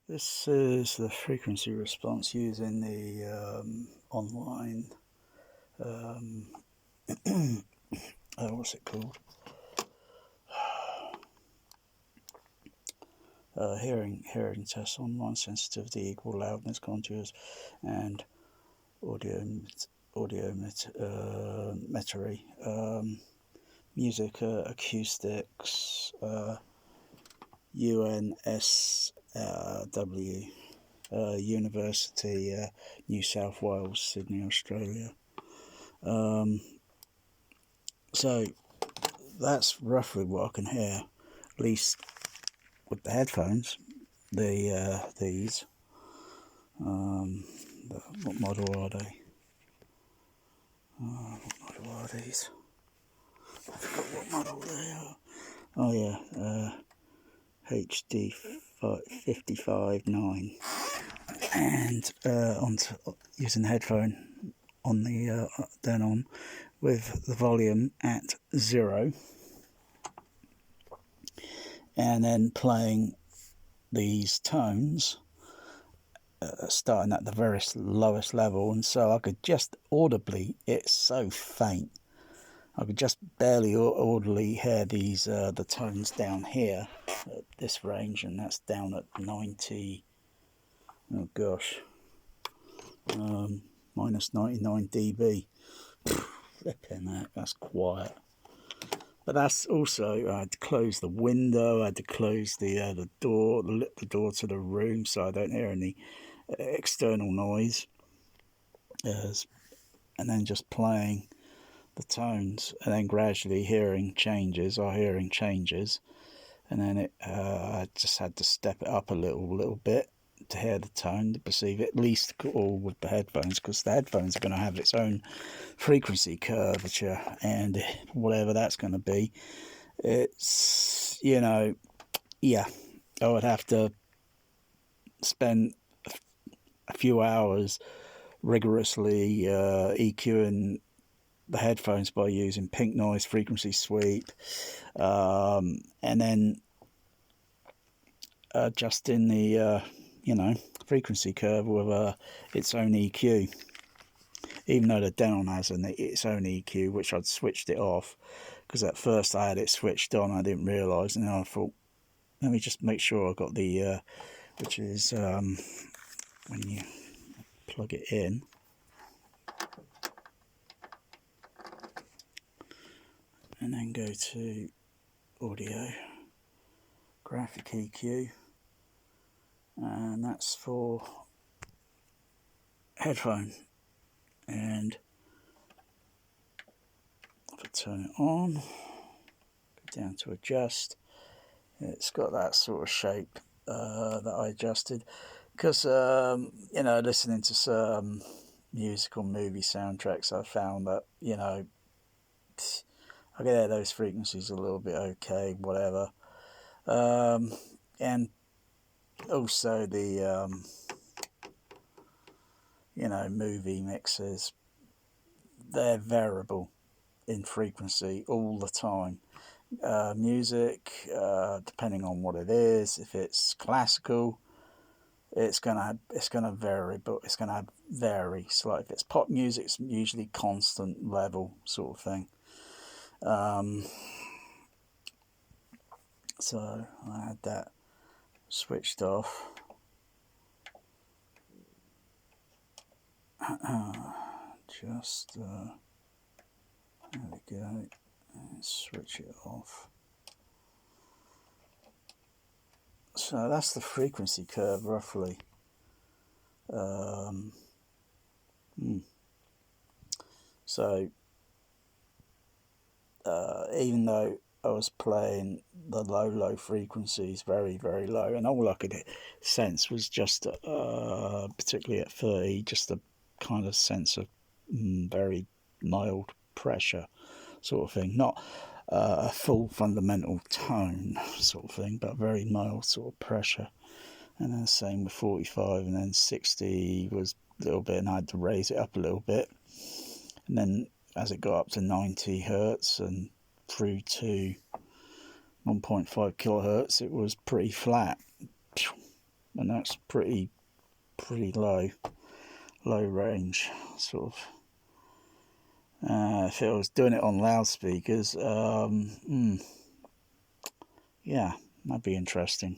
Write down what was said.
This is the frequency response using the online, um, what's it called? Hearing test, online sensitivity, equal loudness contours, and audio audiometry, music acoustics, UNSW, University, New South Wales, Sydney, Australia. So that's roughly what I can hear, at least with the headphones. These. What model are they? What model are these? I forgot what model they are. Oh yeah, HD 55.9, and using the headphone on the then on with the volume at 0, and then playing these tones starting at the very lowest level, and so I could just audibly, it's so faint, I could just barely audibly hear these the tones down here at this range, and that's down at 90, oh gosh, minus 99 dB. Flipping that, that's quiet. But that's also, I had to close the window, I had to close the door, the door to the room, so I don't hear any external noise. And then just playing the tones, and then gradually hearing changes, and then I just had to step it up a little bit to hear the tone, to perceive it, at least all with the headphones, because the headphones are going to have its own frequency curvature, and whatever that's going to be, it's, yeah, I would have to spend a few hours rigorously EQing the headphones by using pink noise frequency sweep, and then adjusting the frequency curve with its own EQ, even though the Denon has its own EQ, which I'd switched it off, because at first I had it switched on, I didn't realise, and then I thought, let me just make sure I got the which is when you plug it in, and then go to audio, graphic EQ, and that's for headphone. And if I turn it on, go down to adjust, it's got that sort of shape that I adjusted, because listening to some musical movie soundtracks, I found that I get those frequencies a little bit okay, whatever. And also the movie mixes, they're variable in frequency all the time. Music, depending on what it is, if it's classical, it's gonna vary, but it's gonna vary. So like if it's pop music, it's usually constant level sort of thing. So I had that switched off. Just there we go, and switch it off. So that's the frequency curve roughly. So even though I was playing the low frequencies, very, very low, and all I could sense was just, particularly at 30, just a kind of sense of very mild pressure sort of thing. Not a full fundamental tone sort of thing, but very mild sort of pressure. And then same with 45, and then 60 was a little bit, and I had to raise it up a little bit. And then as it got up to 90 hertz and through to 1.5 kilohertz, it was pretty flat. and that's pretty low range, sort of. If I was doing it on loudspeakers, yeah, that'd be interesting.